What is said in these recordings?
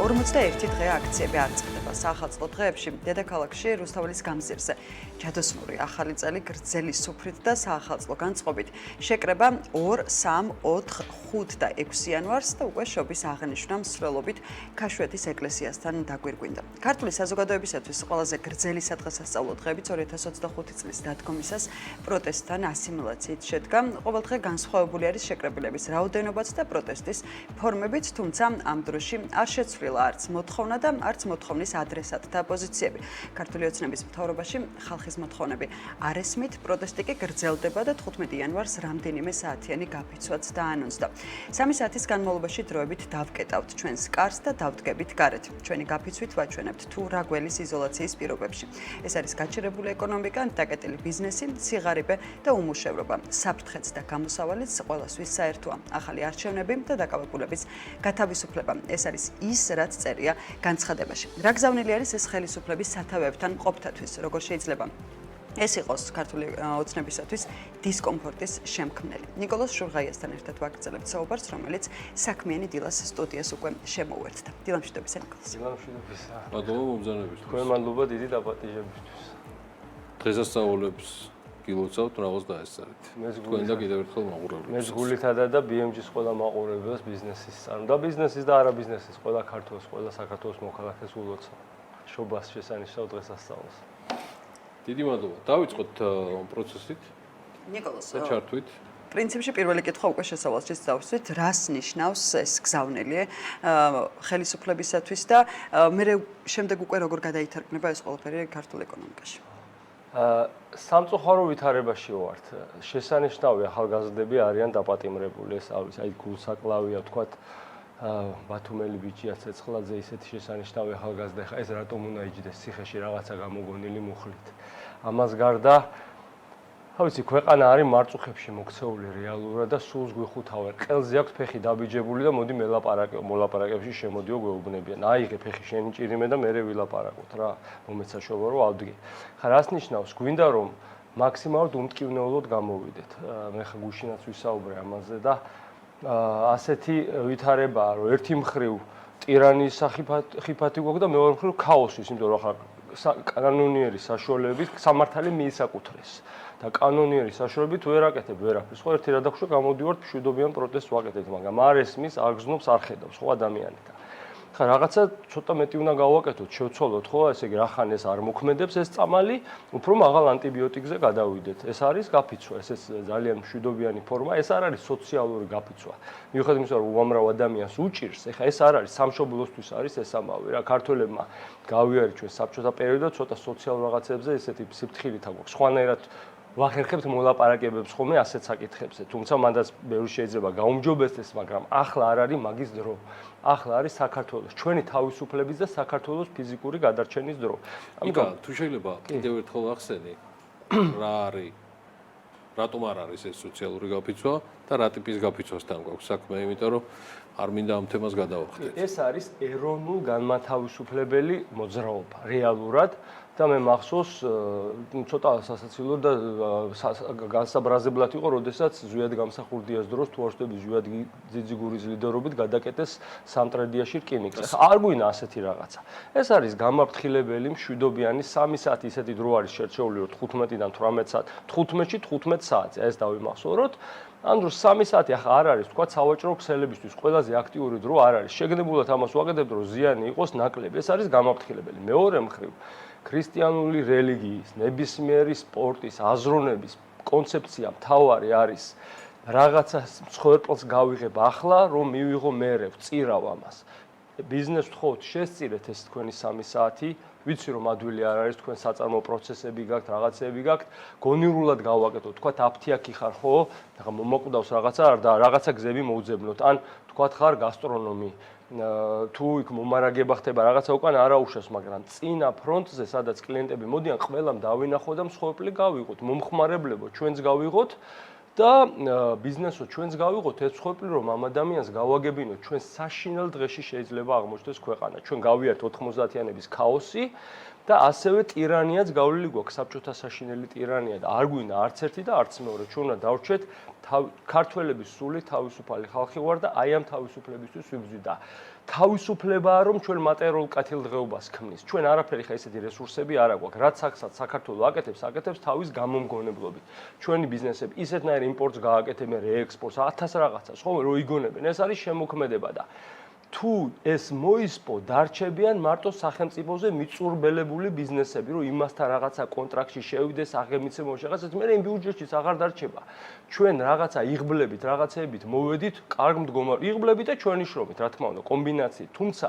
41 დღე აქციები არ წყდება. საახალწლო დღეებში დედაქალაქში რუსთაველის გამზირზე ჯადოსნური ახალი წელი გრძელი სუფრით და საახალწლო განწყობით შეკრება 2, 3, 4, 5 და 6 იანვარს და უკვე შობის აღნიშვნა მსვლელობით ქაშვეთის ეკლესიასთან დაგვირგვინდა. ქართული საზოგადოებისათვის ყველაზე გრძელი სადღესასწაულო დღეებიც 2025 წლის დადგომისას პროტესტთან ასიმილაციით შედგა. ყოველდღე განსხვავებული არის შეკრებილების რაოდენობაც და პროტესტის ფორმებიც, თუმცა ამ დროში არ შეცვლილა არც მოთხოვნა და არც მოთხოვნის ადრესატთა პოზიციები. ქართული ოცნების მთავრობაში ხალხის მოთხოვნები არ ესმით, პროტესტი კი გრძელდება და 15 იანვარს რამდენიმე საათიანი გაფიცვაც დაანონსდა. 3 საათის განმავლობაში დროებით დავკეტავთ ჩვენს კარს და დავდგებით გარეთ. ჩვენი გაფიცვით ვაჩვენებთ თუ რა გველის იზოლაციის პირობებში. ეს არის გაჩერებული ეკონომიკა, დაკეტილი ბიზნესი, სიღარიბე და უმუშევრობა. საფრთხეც და გამოსავალიც ყველასთვის საერთოა. ახალი არჩევნები და დაკავებულების გათავისუფლება. ეს არის ის, რაც წერია განცხადებაში. რა გზავნილი არის ეს ხელისუფლების სათავეებთან მყოფთათვის, როგორ შეიძლება ეს იყოს ქართული ოცნებისათვის დისკომფორტის შემქმნელი. ნიკოლოზ შურღაიასთან ერთად ვაგრძელებთ საუბარს, რომელიც საქმიანი დილას სტუდიას უკვე შემოუერთდა. დილამშვიდობისა, ნიკოლოზ. დილამშვიდობისა. მადლობა მომბრძანებისთვის. თქვენ მადლობა დიდი დაპატიჟებისთვის. დღესასწაულებს გილოცავთ, რაღაც დაესწრეთ. თქვენ და კიდევ ერთხელ მაყურებლებს. მე გულითადა და BMG-ის ყველა მაყურებელს ბიზნესის და ბიზნესის და არა ბიზნესის ყველა ქართულს, ყველა საქართველოს მოქალაქეს ულოცავ. შობას შესანიშნავ დღესასწაულს. დიდი მადლობა. დავიწყოთ ამ პროცესით. ნიკოლოზ, ჩართვით. პრინციპში პირველი კითხვა უკვე შესავალს დავსვით, რას ნიშნავს ეს გზავნილი ხელისუფლებისათვის და მე შემდეგ უკვე როგორ გადაითარგმნება ეს ყველაფერი ქართულ ეკონომიკაში. სამწუხარო ვითარებაში ვართ. შესანიშნავი ახალგაზრდები არიან დაპატიმრებული, ეს არის, აი გულსაკლავია, თქვათ ბათუმელი ბიჭია ცეცხლაძე, ისეთი შესანიშნავი ახალგაზრდა, ხა ეს რატომ უნდა იჯდეს ციხეში რაღაცა გამოგონილი მუხლით. ამას გარდა ვიცი, ქვეყანა არის მარწუხებში მოქცეული რეალურად და სულს გვიხუთავენ. ყელზე აქვს ფეხი დაბიჯებული და მოდი მოლაპარაკებში შემოდიო გვეუბნებიან. აიღე ფეხი შენი ჭირიმე და მერე ვილაპარაკოთ რა, მომეცა შობა რომ ავდგე. ხა რას ნიშნავს? გვინდა რომ მაქსიმალურად უმტკივნეულოდ გამოვიდეთ. მე ხა გუშინაც ვისაუბრე ამაზე და ასეთი ვითარებაა, რომ ერთი მხრივ ტირანიის ხიფათი გვაქვს და მეორე მხრივ ქაოსის, იმიტომ რომ ხა კანონიერი საშუალებით სამართალი მიისაკუთრეს. და კანონიერი საშუალებით ვერ აკეთებ ვერაფერს. ხო ერთი რა დაგვშვა გამოდივართ მშვიდობიან პროტესტს ვაკეთებთ, მაგრამ არ ესმის, არ გზნობს, არ ხედავს ხო ადამიანი და ხა რაღაცა ცოტა მეტი უნდა გავაკეთოთ, შევცვალოთ ხო, ესე იგი რახან ეს არ მოქმედებს ეს წამალი, უფრო მაღალ ანტიბიოტიკზე გადავიდეთ. ეს არის გაფიცვა, ეს ძალიან მშვიდობიანი ფორმა, ეს არ არის სოციალური გაფიცვა. მიუხედავად იმისა, რომ უამრავ ადამიანს უჭირს, ეხა ეს არ არის სამშობლოსთვის არის ეს ამავე რა, ქართველებმა გავიარეთ ჩვენ საბჭოთა პერიოდში ცოტა სოციალურ რაღაცებზე ესეთი სიფრთხილით აქვს. სხვანაირად ვახერხებთ მოლაპარაკებებს ხოლმე ასეთ საკითხებზე. თუმცა მანდაც ბევრი შეიძლება გაუმჯობესდეს, მაგრამ ახლა არ არის მაგის დრო. ახლა არის საქართველოს ჩვენი თავისუფლების და საქართველოს ფიზიკური გადარჩენის დრო. ამიტომ თუ შეიძლება კიდევ ერთხელ ახსენე, რა არის, რატომ არ არის ეს სოციალური გაფიცვა და რა ტიპის გაფიცვასთან გვაქვს საქმე, იმიტომ რომ არ მინდა ამ თემას გადავახდეთ. ეს არის ეროვნულ განმათავისუფლებელი მოძრაობა რეალურად და მე მახსოვს ცოტა სასაცილო და განსაბრაზებლად იყო, როდესაც ზვიად გამსახურდიას დროს თუ არ ვშტები ზვიად ძიძიგურის ლიდერობით გადაკეტეს სამტრედიაში რკინიგზა. არ გვინა ასეთი რაღაცა. ეს არის გამაფრთხილებელი მშვიდობიანი 3 საათი ისეთი დრო არის შერჩეული, რომ 15-დან 18 საათი, 15-ში 15 საათზე ეს დავიმახსოვროთ. ამ დროს 3 საათი ახლა არ არის, თქვა სავაჭრო ქსელებისთვის ყველაზე აქტიური დრო არ არის. შეგნებულად ამას ვაკეთებთ, რომ ზიანი იყოს ნაკლები. ეს არის გამაფრთხილებელი. მეორე მხრივ ქრისტიანული რელიგიის, ნებისმიერი სპორტის, აზროვნების კონცეფცია მთავარი არის რაღაცა ცხოვრებელს გავიღებ ახლა, რომ მივიღო მერე, ვწირავ ამას. ბიზნესს ვთხოვთ, შესწირეთ ეს თქვენი 3 საათი, ვიცი რომ ადვილი არ არის, თქვენ საწარმო პროცესები გაქვთ, რაღაცები გაქვთ, გონივრულად გავაკეთოთ, თქვათ აფთიაქი ხარ ხო, ახლა მომაკვდავს რაღაცა და რაღაცა გზები მოუძებნოთ, ან თქვათ ხარ გასტრონომი. თუ იქ მომარაგება ხდება რაღაცა უკან არაუშავს, მაგრამ წინა ფრონტზე, სადაც კლიენტები მოდიან, ყველამ დავინახო და მსხვერპლი გავიღოთ, მომხმარებლებო ჩვენც გავიღოთ და ბიზნესო ჩვენც გავიღოთ ეს მსხვერპლი, რომ ამ ადამიანს გავაგებინოთ, ჩვენ საშინელ დღეში შეიძლება აღმოჩნდეს ქვეყანა. ჩვენ გავიარეთ 90-იანების ქაოსი და ასევე ტირანიაც გავლილი გვაქვს, საბჭოთა საშინელი ტირანია და არ გვინდა არც ერთი და არც მეორე. ჩვენ უნდა დავრჩეთ ქართველების სული თავისუფალი ხალხი ვარ და აი ამ თავისუფლებისთვის ვიბრძვი და თავისუფლებაა რომ ჩვენ მატერიალურ კეთილდღეობას ქმნის. ჩვენ არაფერი ხა ესეთი რესურსები არ აქვს. რაც საქართველოს აკეთებს თავის გამომგონებლობით. ჩვენი ბიზნესები ისეთნაირ იმპორტს გააკეთებენ, რეექსპორტს, 1000 რაღაცას, ხო, რო იგონებენ. ეს არის შემოქმედება და თუ ეს მოისპო, დარჩებიან მარტო სახელმწიფოზე მიწურბელებული ბიზნესები, რომ იმასთან რაღაცა კონტრაქტში შევიდეს, აღემიცემოს რაღაცას, მე იმ ბიუჯეტშიც აღარ დარჩება. ჩვენ რაღაცა იღბლებით, რაღაცეებით მოვედით, კარგ მდგომარ იღბლებით და ჩვენი შრომით, რა თქმა უნდა, კომბინაციით, თუმცა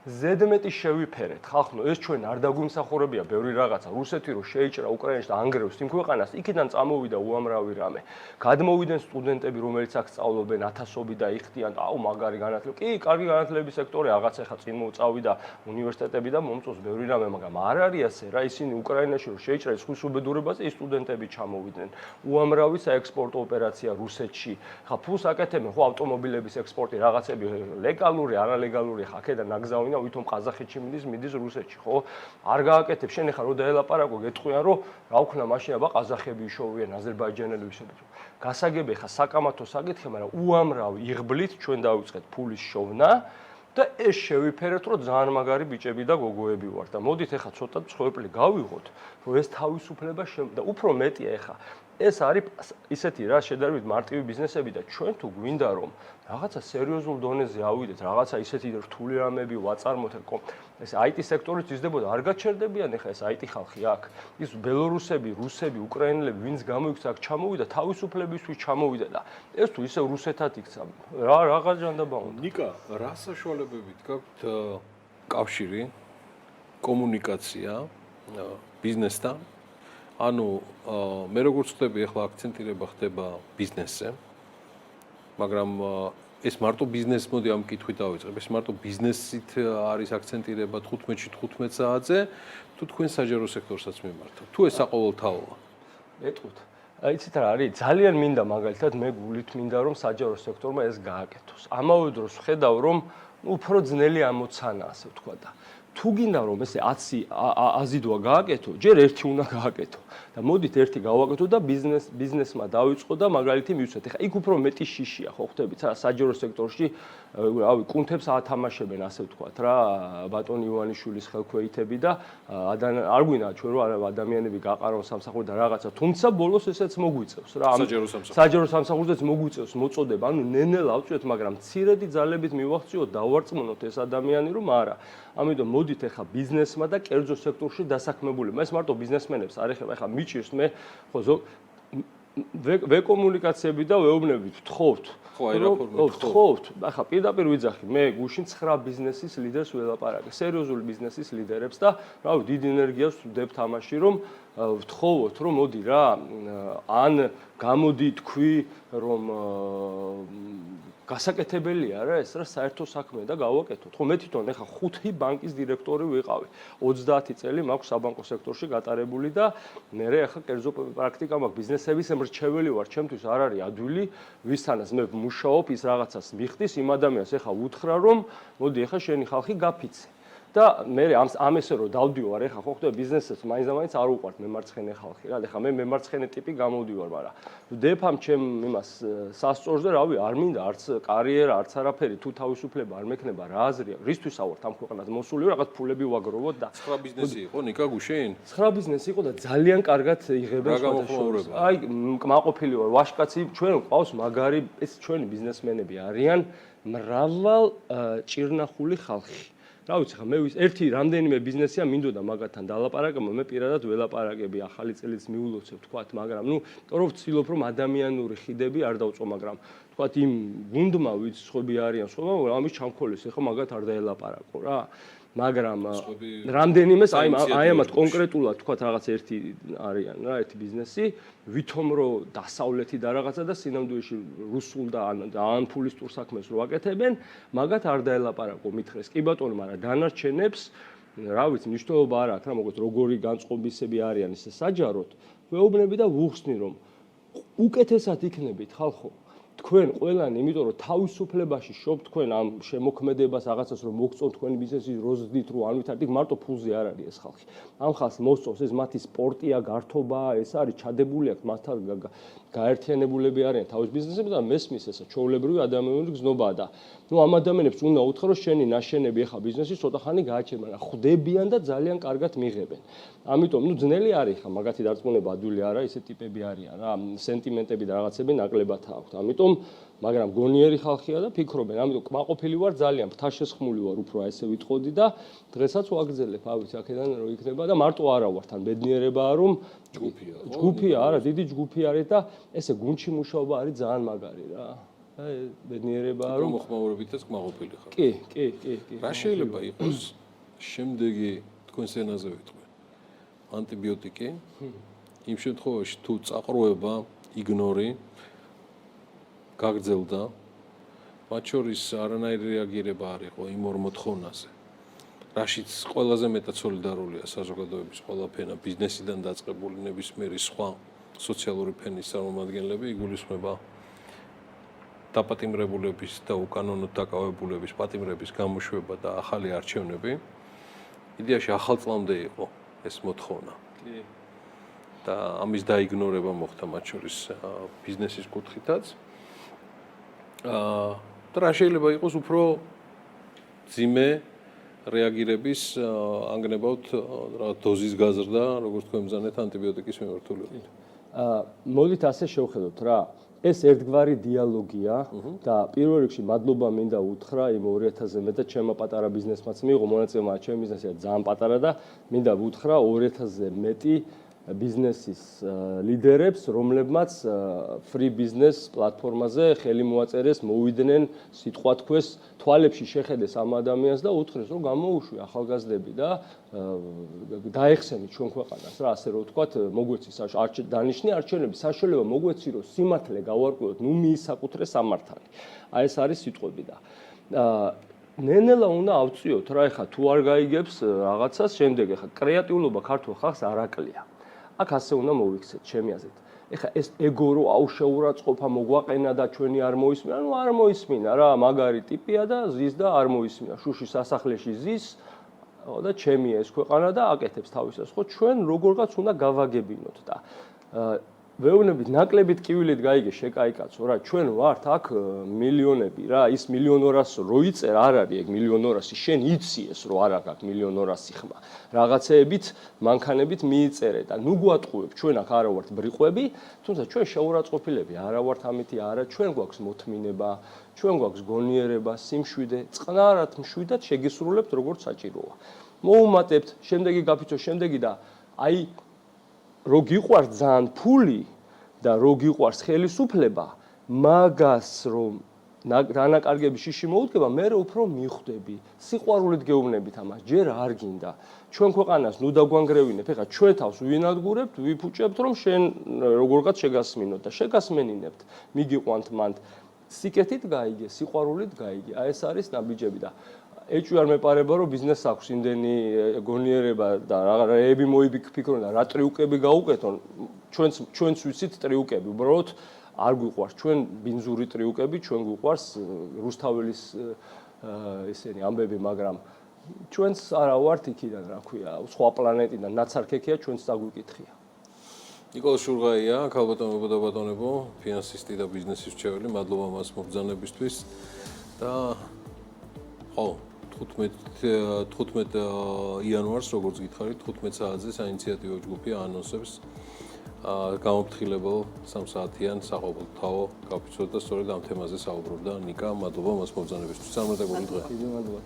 ზედმეტი შევიფერეთ. ხალხო, ეს ჩვენ არ დაგვიმსახურებია ბევრი რაღაცა. რუსეთი რო შეიჭრა უკრაინაში და ანგრევს იმ ქვეყანას, იქიდან წამოვიდა უამრავი რამე. გადმოვიდნენ სტუდენტები, რომელიც აქ სწავლობენ ათასობით და იხდიან, აუ, მაგარი განათლება. კი, კარგი განათლების სექტორი რაღაც ახლა წინ მოწავიდა უნივერსიტეტები და მომწონს ბევრი რამე, მაგრამ არ არის ასე რა. ისინი უკრაინაში რო შეიჭრა ზღვის უბედურებაზე, ის სტუდენტები ჩამოვიდნენ. უამრავი საექსპორტო ოპერაცია რუსეთში. ხა ფულს აკეთებენ, ხო, ავტომობილების ექსპორტი, რაღაცები ლეგალური, არალეგალური, ხა აქედან ნაგზავი და ვითომ ყაზახეთში მიდის რუსეთში, ხო? არ გააკეთებ, შენ ახლა რო დაელაპარაკო, გეტყვიან, რომ რა ვქნა მაშინ აბა ყაზახები იშოვიან, აზერბაიჯანელები იშოვიან. გასაგები ხა საკამათო საკითხი, მაგრამ უამრავ იღბლით ჩვენ დავიწყეთ ფულის შოვნა და ეს შევიფერეთ, რომ ძალიან მაგარი ბიჭები და გოგოები ვართ და მოდით ახლა ცოტა მსხვერპლი გავიღოთ, რომ ეს თავისუფლება და უფრო მეტია ახლა ეს არის ისეთი რა შედარებით მარტივი ბიზნესები და ჩვენ თუ გვინდა რომ რაღაცა სერიოზულ დონეზე ავიდეთ, რაღაცა ისეთი რთული რამები ვაწარმოოთ, ეს IT სექტორიც იზრდებოდა, არ გაჩერდებიან ახლა ეს IT ხალხი აქ. ის ბელორუსები, რუსები, უკრაინელები, ვინც გამოიქცა აქ ჩამოვიდა, თავისუფლებისთვის ჩამოვიდა და ეს თუ ისევ რუსეთად იქცა, რა ჟანდაბა უნდა. ნიკა, რა საშუალებებით გაქვთ კავშირი, კომუნიკაცია ბიზნესთან? ანუ მე როგორც ხდები ახლა აქცენტირება ხდება ბიზნესზე, მაგრამ ეს მარტო ბიზნეს მოდი ამ კითხვით დავიწყებ. ეს მარტო ბიზნესით არის აქცენტირება 15-ში 15 საათზე, თუ თქვენ საჯარო სექტორსაც მიმართავთ. თუ ეს საყოველთაოა. ეტყვით. იცით რა არის? ძალიან მინდა მაგალითად მე გულით მინდა რომ საჯარო სექტორმა ეს გააკეთოს. ამავე დროს ვხედავ რომ უფრო ძნელი ამოცანა ასე ვთქვა და თუ გინდა რომ ესე 100 დვა გააკეთო, ჯერ ერთი უნდა გააკეთო და მოდით ერთი გავაკეთო და ბიზნესმა დავიწყო და მაგალითი მივცეთ. ეხლა იქ უფრო მეტი შიშია, ხო ხვდებით, საჯარო სექტორში, რავი, კუნთებს ათამაშებენ, ასე ვთქვათ რა, ბატონ ივანიშვილის ხელქვეითები და არ გვინდა ჩვენ რომ ადამიანები გაყარონ სამსახური და რაღაცა, თუმცა ბოლოს ესეც მოგვიწევს რა, საჯარო სამსახურზეც მოგვიწევს მოწოდება, ანუ ნენელა ავწიოთ, მაგრამ მცირედი ძალებით მივახციოთ, დავარწმუნოთ ეს ადამიანი რომ არა. ამიტომ მოდით ახლა ბიზნესმა და კერძო სექტორში დასაქმებულებმა. ეს მარტო ბიზნესმენებს არ ეხება, ახლა მიჭირს მე ხო ვეკომუნიკაციები და ვეუბნებით, ვთხოვთ. ვთხოვთ. ახლა პირდაპირ ვიძახი, მე გუშინ 9 ბიზნესის ლიდერს ველაპარაკე, სერიოზული ბიზნესის ლიდერებს და რავი, დიდ ენერგიას ვდებთ ამაში, რომ ვთხოვოთ, რომ მოდი რა, ან გამოდი თქვი, რომ გასაკეთებელია რა ეს რა საერთო საქმე და გავაკეთოთ. ხო მე თვითონ ეხა 5 ბანკის დირექტორი ვიყავი. 30 წელი მაქვს საბანკო სექტორში გატარებული და მე ეხა კერძო პრაქტიკა მაქვს ბიზნესების მრჩეველი ვარ. ჩემთვის არ არის ადვილი, ვისთანაც მე მუშაობ, ის რაღაცას მიხდის იმ ადამიანს ეხა უთხრა რომ მოდი ეხა შენი ხალხი გაფიცე. და მე ამ ესე რომ დავდივარ ეხა ხო ხდება ბიზნესს მაინც არ უყვართ მემარცხენე ხალხი რა. ეხა მე მემარცხენე ტიპი გამოვდივარ, მაგრამ ვდებამ ჩემ იმას სასწორს და რავი, არ მინდა არც კარიერა, არც არაფერი, თუ თავისუფლება არ მექნება, რა აზრია, რისთვის ავართ ამ ქვეყანას მოსული ვარ, რაღაც ფულები ვაგროვოთ და 9 ბიზნესი იყო ნიკა გუშინ? 9 ბიზნესი იყო და ძალიან კარგად იღებენ სხვადასხვა. აი, კმაყოფილი ვარ, ვაშკაცი, ჩვენ ყავს მაგარი, ეს ჩვენი ბიზნესმენები არიან მრავალ ჭირნახული ხალხი. რა ვიცი ხა მე ერთი რამდენიმე ბიზნესია მინდოდა მაგათთან დალაპარაკებო, მე პირადად ველაპარაკები, ახალი წელიც მიულოცებ თქვათ, მაგრამ ნუ თორე ვცდილობ რომ ადამიანური ხიდები არ დავწყო, მაგრამ თქვათ იმ გუნდმა ვიც სხვები არიან, სხვა ამის ჩამქოლის, ეხა მაგათ არ დაელაპარაკო რა. მაგრამ რამდენიმეს აი ამათ კონკრეტულად თქვათ რაღაც ერთი არიან რა, ერთი ბიზნესი, ვითომ რომ დასავლეთი და რაღაცა და სინამდვილეში რუსულ და ან ფულის ტურ საქმეს რო აკეთებენ, მაგათ არ დაელაპარაკო მითხრეს. კი ბატონო, მაგრამ დანარჩენებს, რა ვიცი, მნიშვნელობა არ აქვს რა, მოკლედ როგორი განწყობისები არიან ისე საჯაროდ, ვეუბნები და ვუხსნი რომ უკეთესად იქნებით ხალხო. თქვენ ყველანი, იმიტომ რომ თავისუფლებაში შობთ თქვენ ამ შემოქმედებას რაღაცას რომ მოგწონთ თქვენი ბიზნესის როზდით რომ არ ვითარდით, მარტო ფულზე არ არის ეს ხალხი. ამ ხალხს მოსწონს ეს მათი სპორტია, გართობაა, ეს არის ჩადებული აქვს მასთან გაერთიანებულები არიან თავის ბიზნესებში და მესმის ესა ჩვეულებრივი ადამიანური გზნობაა და ამ ადამიანებს უნდა უთხრა რომ შენი ნაშენები ახლა ბიზნესის ცოტა ხანი გააჩერე, მაგრამ ხვდებიან და ძალიან კარგად მიიღებენ. ამიტომ ძნელი არის ხა მაგათი დარწმუნება ადვილი არა, ისე ტიპები არიან რა, სენტიმენტები და რაღაცები ნაკლებად აქვთ. ამიტომ მაგრამ გონიერი ხალხია და ფიქრობენ, ამიტომ კმაყოფილი ვარ ძალიან, ფთაშესხმული ვარ უფრო ესე ვიტყოდი და დღესაც ვაგრძელებ, ავიც აქედან რო იქნება და მარტო არა ვარ, თან ბედნიერებაა რომ ჯგუფია, არა, დიდი ჯგუფი არის და ესე გუნდში მუშაობა არის ძალიან მაგარი რა. ბედნიერებაა რომ მოხმაურებითაც კმაყოფილი ხარ. კი. რა შეიძლება იყოს შემდეგი თქვენს ენაზე ვიტყვი? ანტიბიოტიკი? იმ შემთხვევაში თუ წაყროება, იგნორი გაგრძელდა, მათ შორის არანაირი რეაგირება არ იყო იმ ორ მოთხოვნაზე. რაშიც ყველაზე მეტად სოლიდარულია საზოგადოების ყველა ფენა, ბიზნესიდან დაწყებული ნებისმიერი სხვა სოციალური ფენის წარმომადგენლები, იგულისხმება დაპატიმრებულების და უკანონოდ დაკავებულების პატიმრების გამოშვება და ახალი არჩევნები. იდეაში ახალ წლამდე იყო ეს მოთხოვნა. და ამის დაიგნორება მოხდა მათ შორის ბიზნესის კუთხითაც. და რა შეიძლება იყოს უფრო ძიმე რეაგირების ანგნებავთ რა დოზის გაზრდა, როგორც თქვენ ბრძანეთ ანტიბიოტიკის მიმართულებით. მოდით ასე შევხედოთ რა. ეს ერთგვარი დიალოგია და პირველ რიგში მადლობა მინდა უთხრა იმ 2000-ზე მეტად ჩემმა პატარა ბიზნესმაც მიიღო მონაწილეობა ჩემი ბიზნესია ძალიან პატარა და მინდა უთხრა 2000-ზე მეტი ბიზნესის ლიდერებს, რომლებმაც free business პლატფორმაზე ხელი მოაწერეს, მოვიდნენ, სიტყვა თქვეს, თვალებში შეხედეს ამ ადამიანს და უთხრეს, რომ გამოუშვი ახალგაზრდები და დაეხსენით ჩვენ ქვეყანას რა, ასე რომ ვთქვათ, მოგვეცი დანიშნი არჩევნები, საშუალება მოგვეცი, რომ სიმართლე გავარკვიოთ, ნუ მიისაკუთრე სამართალი. აი ეს არის სიტყვები და ნენელა უნდა ავწიოთ რა, ეხა თუ არ გაიგებს რაღაცას, შემდეგ ეხა კრეატიულობა ქართულ ხალხს არ აკლია. აქ ასე უნდა მოვიქცეთ ჩემი აზრით. ეხა ეს ეგო რო აუშეურაცხყოფა მოგვაყენა და ჩვენი არ მოისმინა, ნუ არ მოისმინა რა, მაგარი ტიპია და ზის და არ მოისმინა. შუში სასახლეში ზის და ჩემია ეს ქვეყანა და აკეთებს თავისას, ხო ჩვენ როგორღაც უნდა გავაგებინოთ და ვეუბნებით ნაკლებით კივილით გაიგე შეკაიკაცო რა, ჩვენ ვართ აქ მილიონები რა, ის 1.200.000 რო იწერ არ არის ეგ 1.200.000, შენ იცი ეს რო არ აქვს 1.200.000 ხმა. რაღაცეებით, მანქანებით მიიწერე და ნუ გვატყუებ, ჩვენ აქ არა ვართ ბრიყვები, თუმცა ჩვენ შეურაცხყოფილები არა ვართ ამითი არა, ჩვენ გვაქვს მოთმინება, ჩვენ გვაქვს გონიერება, სიმშვიდე, წყნარად მშვიდად შეგისრულებთ როგორც საჭიროა. მოუმატებთ, შემდეგი გაფიცო, შემდეგი და აი რო გიყვარს ძალიან ფული და რო გიყვარს ხელისუფლება, მაგას რომ დანაკარგების შიში მოუდგება, მე უფრო მიხვდები. სიყვარულით გეუბნებით ამას, ჯერ არ გინდა. ჩვენ ქვეყანას ნუ დაგვანგრევინებ, ეხლა ჩვენ თავს ვინადგურებთ, ვიფუჭებთ, რომ შენ როგორღაც შეგასმინოთ და შეგასმენინებთ. მიგიყვანთ მანდ სიკეთით გაიგე, სიყვარულით გაიგე. აი ეს არის ნაბიჯები და ეჭვი არ მეპარება რომ ბიზნესს აქვს იმდენი გონიერება და რაები მოიფიქრონ და რა ტრიუკები გაუკეთონ ჩვენც ვიცით ტრიუკები უბრალოდ არ გვიყვარს ჩვენ ბინზური ტრიუკები ჩვენ გვიყვარს რუსთაველის ესენი ამბები მაგრამ ჩვენც არა ვართ იქიდან რა ქვია სხვა პლანეტიდან ნაცარქექია ჩვენც დაგვიკითხია ნიკოლოზ შურღაია ქალბატონებო და ბატონებო ფინანსისტი და ბიზნესის მრჩეველი მადლობა მას მობრძანებისთვის და ხო 15 იანვარს, როგორც გითხარით, 15 საათზე საინიციატივო ჯგუფი ანონსებს გამოფრთხილებელ 3 საათიან საყოველთაო გაფიცვას და სწორედ ამ თემაზე საუბრობდა ნიკა. მადლობა მას მობრძანებისთვის. წარმატებული დღე. დიდი მადლობა.